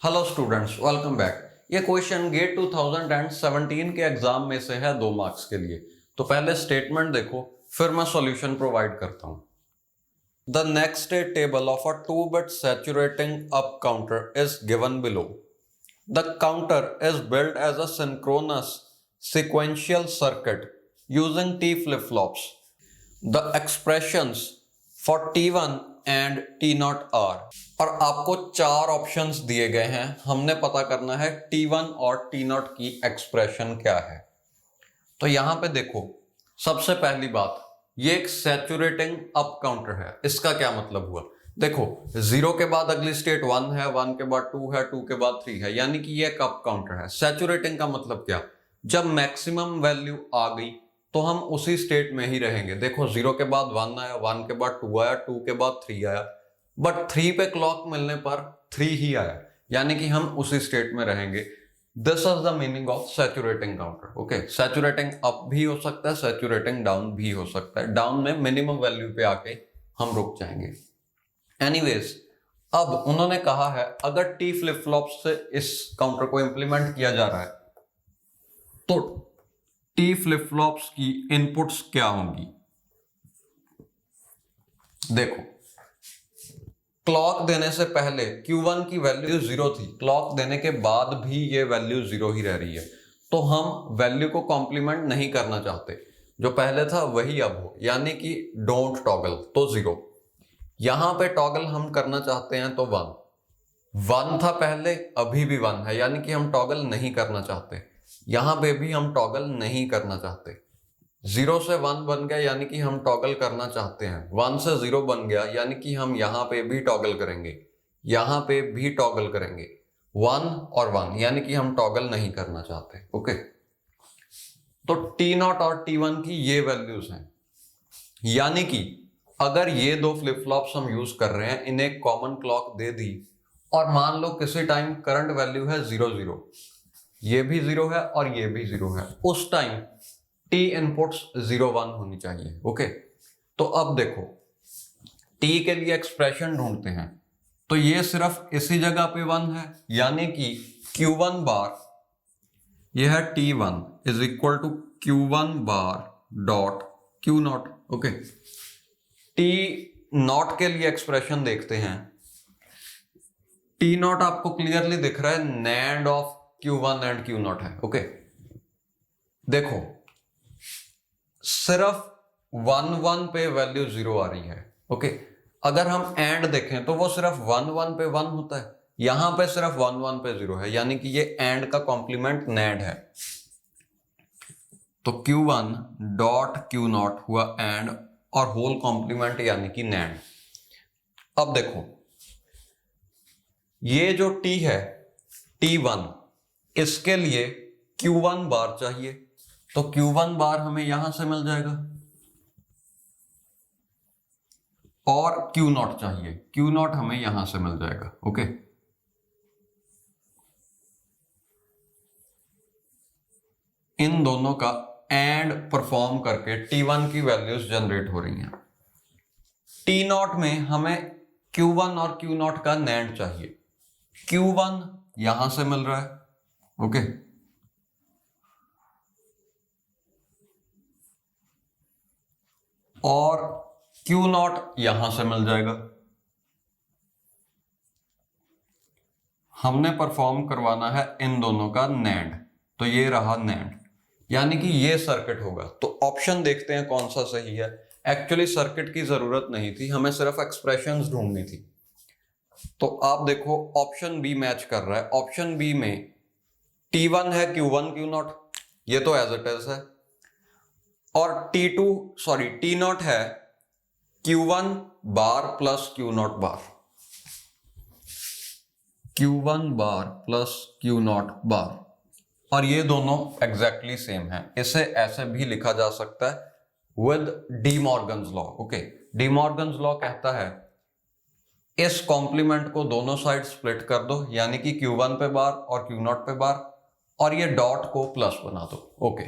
Hello students, welcome back. ये question gate 2017 के exam में से है 2 मार्क्स के लिए। तो पहले स्टेटमेंट देखो, फिर मैं सॉल्यूशन प्रोवाइड करता हूं। The next state table of a 2-bit saturating up counter is given below. The counter is built as a synchronous sequential circuit using T flip-flops. The expressions for T1 and T0 are, और आपको 4 options दिए गए हैं। हमने पता करना है T1 और T0 की एक्सप्रेशन क्या है। तो यहां पे देखो, सबसे पहली बात, ये एक सैचुरेटिंग अप काउंटर है। इसका क्या मतलब हुआ? देखो, 0 के बाद अगली स्टेट 1 है, 1 के बाद 2 है, 2 के बाद 3 है, यानी कि ये एक अप काउंटर है। सैचुरेटिंग का मतलब क्या? जब मैक्सिमम वैल्यू आ गई तो हम उसी स्टेट में ही रहेंगे। देखो, 0 के बाद 1 आया, 1 के बाद 2 आया, 2 के बाद 3 आया, बट 3 पे क्लॉक मिलने पर 3 ही आया, यानी कि हम उसी स्टेट में रहेंगे। This is the meaning of saturating counter. Okay, saturating up भी हो सकता है, सैचुरेटिंग डाउन भी हो सकता है। डाउन में मिनिमम वैल्यू पे आके हम रुक जाएंगे। एनीवेज, अब उन्होंने कहा है अगर टी फ्लिप फ्लॉप से इस काउंटर को इंप्लीमेंट किया जा रहा है तो टी फ्लिप फ्लॉप्स की इनपुट्स क्या होंगी। देखो, क्लॉक देने से पहले Q1 की वैल्यू 0 थी, क्लॉक देने के बाद भी ये वैल्यू 0 ही रह रही है। तो हम वैल्यू को कॉम्प्लीमेंट नहीं करना चाहते, जो पहले था वही अब हो, यानी कि डोंट टॉगल, तो 0। यहां पे टॉगल हम करना चाहते हैं तो 1 था पहले, अभी भी 1 है, यानी कि हम टॉगल नहीं करना चाहते। यहां पे भी हम टॉगल नहीं करना चाहते। 0 से 1 बन गया, यानी कि हम टॉगल करना चाहते हैं। 1 से 0 बन गया, यानी कि हम यहां पे भी टॉगल करेंगे, यहां पे भी टॉगल करेंगे। 1 और 1, यानी कि हम टॉगल नहीं करना चाहते। ओके, तो T0 और T1 की ये वैल्यूज हैं, यानी कि अगर ये 2 फ्लिप फ्लॉप्स हम यूज कर रहे हैं, इन्हें कॉमन क्लॉक दे दी, और मान लो किसी टाइम करंट वैल्यू है 0 0, ये भी 0 है और ये भी 0 है, उस टाइम टी इनपुट्स 0 1 होनी चाहिए। ओके, तो अब देखो, टी के लिए एक्सप्रेशन ढूंढते हैं, तो ये सिर्फ इसी जगह पे 1 है, यानी कि Q1 बार, ये है T1 is equal to Q1 bar dot Q0। Okay, T0 के लिए एक्सप्रेशन देखते हैं। T0 आपको क्लियरली दिख रहा है, NAND of Q1 and Q0 है। ओके, देखो, सिर्फ 1 1 पे वैल्यू 0 आ रही है। ओके, अगर हम एंड देखें तो वो सिर्फ 1 1 पे 1 होता है, यहां पे सिर्फ 1 1 पे 0 है, यानी कि ये एंड का कॉम्प्लीमेंट NAND है। तो Q1 डॉट Q0 हुआ एंड, और होल कॉम्प्लीमेंट यानी कि NAND। अब देखो, ये जो T है T1, इसके लिए Q1 बार चाहिए, तो Q1 बार हमें यहां से मिल जाएगा, और Q0 चाहिए, Q0 हमें यहां से मिल जाएगा। ओके, इन दोनों का एंड परफॉर्म करके T1 की वैल्यूज जनरेट हो रही हैं। T0 में हमें Q1 और Q0 का NAND चाहिए। Q1 यहां से मिल रहा है। ओके, और Q0 यहां से मिल जाएगा। हमने परफॉर्म करवाना है इन दोनों का NAND, तो ये रहा NAND, यानी कि ये सर्किट होगा। तो ऑप्शन देखते हैं कौन सा सही है। एक्चुअली सर्किट की जरूरत नहीं थी, हमें सिर्फ एक्सप्रेशंस ढूंढनी थी। तो आप देखो, ऑप्शन बी मैच कर रहा है। ऑप्शन बी में T1 है Q1 Q0, ये तो एज इट इज है, और T0 है Q1 बार प्लस Q0 बार, Q1 बार प्लस Q0 बार, और ये दोनों एग्जैक्टली सेम है। इसे ऐसे भी लिखा जा सकता है with D Morgan's law. Okay, D Morgan's law कहता है इस कॉम्प्लीमेंट को दोनों साइड स्प्लिट कर दो, यानी कि Q1 पे बार और Q0 पे बार, और ये डॉट को प्लस बना दो। ओके,